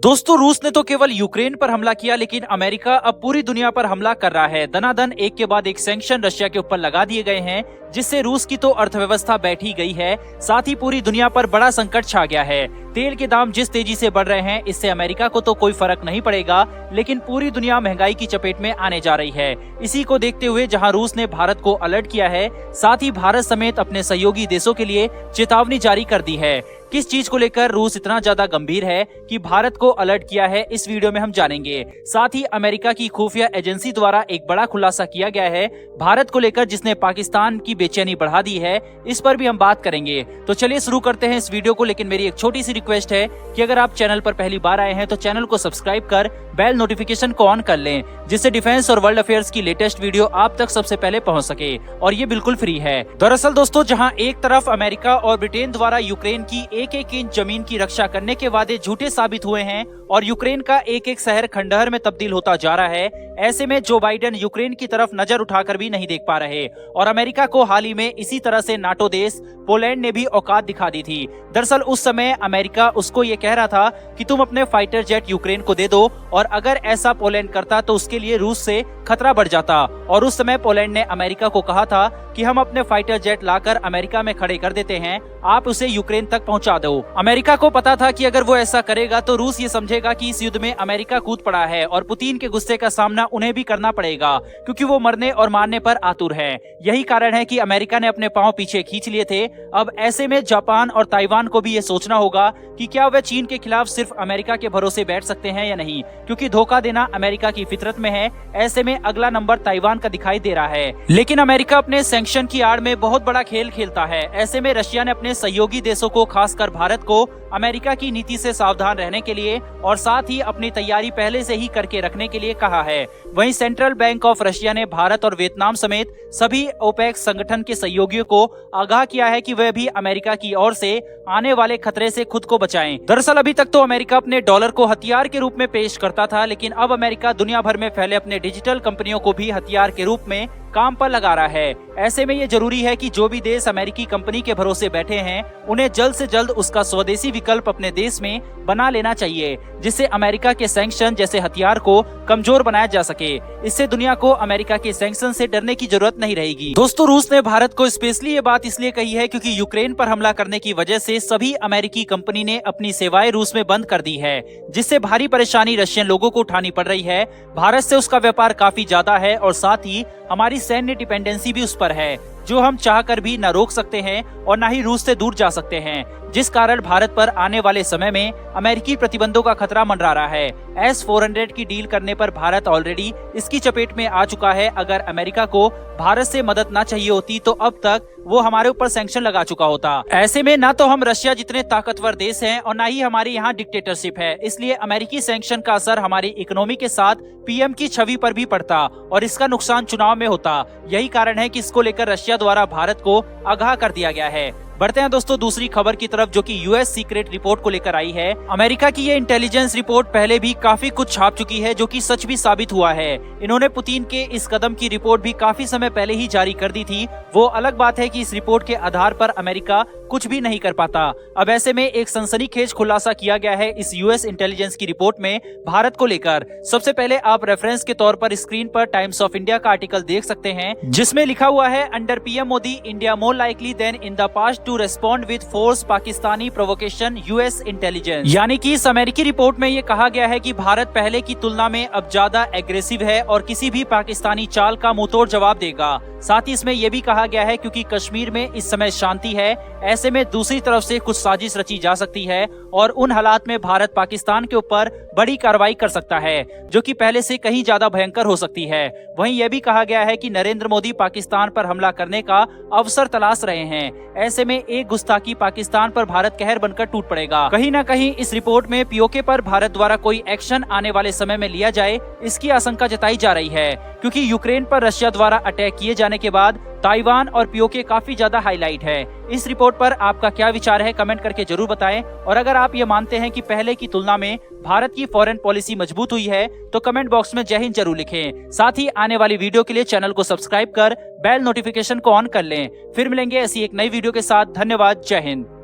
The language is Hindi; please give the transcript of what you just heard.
दोस्तों, रूस ने तो केवल यूक्रेन पर हमला किया, लेकिन अमेरिका अब पूरी दुनिया पर हमला कर रहा है। दनादन एक के बाद एक सैंक्शन रशिया के ऊपर लगा दिए गए हैं, जिससे रूस की तो अर्थव्यवस्था बैठी गई है, साथ ही पूरी दुनिया पर बड़ा संकट छा गया है। तेल के दाम जिस तेजी से बढ़ रहे हैं, इससे अमेरिका को तो कोई फर्क नहीं पड़ेगा, लेकिन पूरी दुनिया महंगाई की चपेट में आने जा रही है। इसी को देखते हुए जहां रूस ने भारत को अलर्ट किया है, साथ ही भारत समेत अपने सहयोगी देशों के लिए चेतावनी जारी कर दी है। किस चीज को लेकर रूस इतना ज्यादा गंभीर है कि भारत को अलर्ट किया है, इस वीडियो में हम जानेंगे। साथ ही अमेरिका की खुफिया एजेंसी द्वारा एक बड़ा खुलासा किया गया है भारत को लेकर, जिसने पाकिस्तान की बेचैनी बढ़ा दी है, इस पर भी हम बात करेंगे। तो चलिए शुरू करते हैं इस वीडियो को। लेकिन मेरी एक छोटी सी रिक्वेस्ट है कि अगर आप चैनल पर पहली बार आए हैं तो चैनल को सब्सक्राइब कर बेल नोटिफिकेशन को ऑन कर लें, जिससे डिफेंस और वर्ल्ड अफेयर्स की लेटेस्ट वीडियो आप तक सबसे पहले पहुंच सके, और ये बिल्कुल फ्री है। दरअसल दोस्तों, जहां एक तरफ अमेरिका और ब्रिटेन द्वारा यूक्रेन की एक एक इंच जमीन की रक्षा करने के वादे झूठे साबित हुए हैं और यूक्रेन का एक एक शहर खंडहर में तब्दील होता जा रहा है, ऐसे में जो बाइडेन यूक्रेन की तरफ नजर उठाकर भी नहीं देख पा रहे। और अमेरिका को हाल ही में इसी तरह से नाटो देश पोलैंड ने भी औकात दिखा दी थी। दरअसल उस समय अमेरिका उसको ये कह रहा था कि तुम अपने फाइटर जेट यूक्रेन को दे दो, और अगर ऐसा पोलैंड करता तो उसके लिए रूस से खतरा बढ़ जाता। और उस समय पोलैंड ने अमेरिका को कहा था कि हम अपने फाइटर जेट लाकर अमेरिका में खड़े कर देते हैं, आप उसे यूक्रेन तक पहुंचा दो। अमेरिका को पता था कि अगर वो ऐसा करेगा तो रूस ये समझेगा कि इस युद्ध में अमेरिका कूद पड़ा है, और पुतिन के गुस्से का सामना उन्हें भी करना पड़ेगा, क्योंकि वो मरने और मारने पर आतुर है। यही कारण है कि अमेरिका ने अपने पांव पीछे खींच लिए थे। अब ऐसे में जापान और ताइवान को भी ये सोचना होगा कि क्या वे चीन के खिलाफ सिर्फ अमेरिका के भरोसे बैठ सकते हैं या नहीं, क्योंकि धोखा देना अमेरिका की फितरत में है। ऐसे में अगला नंबर ताइवान का दिखाई दे रहा है। लेकिन अमेरिका अपने सैंक्शन की आड़ में बहुत बड़ा खेल खेलता है। ऐसे में रशिया ने अपने सहयोगी देशों को, खासकर भारत को, अमेरिका की नीति से सावधान रहने के लिए और साथ ही अपनी तैयारी पहले से ही करके रखने के लिए कहा है। वहीं सेंट्रल बैंक ऑफ रशिया ने भारत और वियतनाम समेत सभी ओपेक संगठन के सहयोगियों को आगाह किया है कि वे भी अमेरिका की ओर से आने वाले खतरे से खुद को बचाएं। दरअसल अभी तक तो अमेरिका अपने डॉलर को हथियार के रूप में पेश करता था, लेकिन अब अमेरिका दुनिया भर में फैले अपने डिजिटल कंपनियों को भी हथियार के रूप में काम पर लगा रहा है। ऐसे में ये जरूरी है कि जो भी देश अमेरिकी कंपनी के भरोसे बैठे हैं, उन्हें जल्द से जल्द उसका स्वदेशी विकल्प अपने देश में बना लेना चाहिए, जिससे अमेरिका के सैंक्शन जैसे हथियार को कमजोर बनाया जा सके। इससे दुनिया को अमेरिका के सैंक्शन से डरने की जरूरत नहीं रहेगी। दोस्तों, रूस ने भारत को स्पेशली ये बात इसलिए कही है क्योंकि यूक्रेन पर हमला करने की वजह से सभी अमेरिकी कंपनी ने अपनी सेवाएं रूस में बंद कर दी है, जिससे भारी परेशानी रशियन लोगों को उठानी पड़ रही है। भारत से उसका व्यापार काफी ज्यादा है और साथ ही हमारी सैन्य डिपेंडेंसी भी उस पर है, जो हम चाहकर भी न रोक सकते हैं और न ही रूस से दूर जा सकते हैं, जिस कारण भारत पर आने वाले समय में अमेरिकी प्रतिबंधों का खतरा मंडरा रहा है। S-400 की डील करने पर भारत ऑलरेडी इसकी चपेट में आ चुका है। अगर अमेरिका को भारत से मदद ना चाहिए होती तो अब तक वो हमारे ऊपर सैंक्शन लगा चुका होता। ऐसे में ना तो हम रशिया जितने ताकतवर देश हैं और ना ही हमारे यहाँ डिक्टेटरशिप है, इसलिए अमेरिकी सैंक्शन का असर हमारी इकोनॉमी के साथ पीएम की छवि पर भी पड़ता और इसका नुकसान चुनाव में होता। यही कारण है कि इसको लेकर रशिया द्वारा भारत को आगाह कर दिया गया है। बढ़ते हैं दोस्तों दूसरी खबर की तरफ, जो कि यूएस सीक्रेट रिपोर्ट को लेकर आई है। अमेरिका की ये इंटेलिजेंस रिपोर्ट पहले भी काफी कुछ छाप चुकी है, जो कि सच भी साबित हुआ है। इन्होंने पुतिन के इस कदम की रिपोर्ट भी काफी समय पहले ही जारी कर दी थी। वो अलग बात है कि इस रिपोर्ट के आधार पर अमेरिका कुछ भी नहीं कर पाता। अब ऐसे में एक सनसनीखेज खुलासा किया गया है इस यूएस इंटेलिजेंस की रिपोर्ट में भारत को लेकर। सबसे पहले आप रेफरेंस के तौर पर स्क्रीन पर टाइम्स ऑफ इंडिया का आर्टिकल देख सकते हैं, जिसमें लिखा हुआ है, under PM Modi India more likely than in the past to respond with force Pakistani provocation US intelligence. यानी कि इस अमेरिकी रिपोर्ट में ये कहा गया है कि भारत पहले की तुलना में अब ज्यादा एग्रेसिव है और किसी भी पाकिस्तानी चाल का मुंहतोड़ जवाब देगा। साथ ही इसमें यह भी कहा गया है क्योंकि कश्मीर में इस समय शांति है, ऐसे में दूसरी तरफ से कुछ साजिश रची जा सकती है और उन हालात में भारत पाकिस्तान के ऊपर बड़ी कार्रवाई कर सकता है, जो कि पहले से कहीं ज्यादा भयंकर हो सकती है। वहीं यह भी कहा गया है कि नरेंद्र मोदी पाकिस्तान पर हमला करने का अवसर तलाश रहे हैं। ऐसे में एक गुस्ताखी पाकिस्तान पर भारत कहर बनकर टूट पड़ेगा। कहीं न कहीं इस रिपोर्ट में पीओके पर भारत द्वारा कोई एक्शन आने वाले समय में लिया जाए, इसकी आशंका जताई जा रही है, क्योंकि यूक्रेन पर रशिया द्वारा अटैक किए जाने के बाद ताइवान और पीओके काफी ज्यादा हाईलाइट है। इस रिपोर्ट पर आपका क्या विचार है, कमेंट करके जरूर बताएं। और अगर आप ये मानते हैं कि पहले की तुलना में भारत की फॉरेन पॉलिसी मजबूत हुई है, तो कमेंट बॉक्स में जय हिंद जरूर लिखें। साथ ही आने वाली वीडियो के लिए चैनल को सब्सक्राइब कर बेल नोटिफिकेशन को ऑन कर लें। फिर मिलेंगे ऐसी एक नई वीडियो के साथ। धन्यवाद। जय हिंद।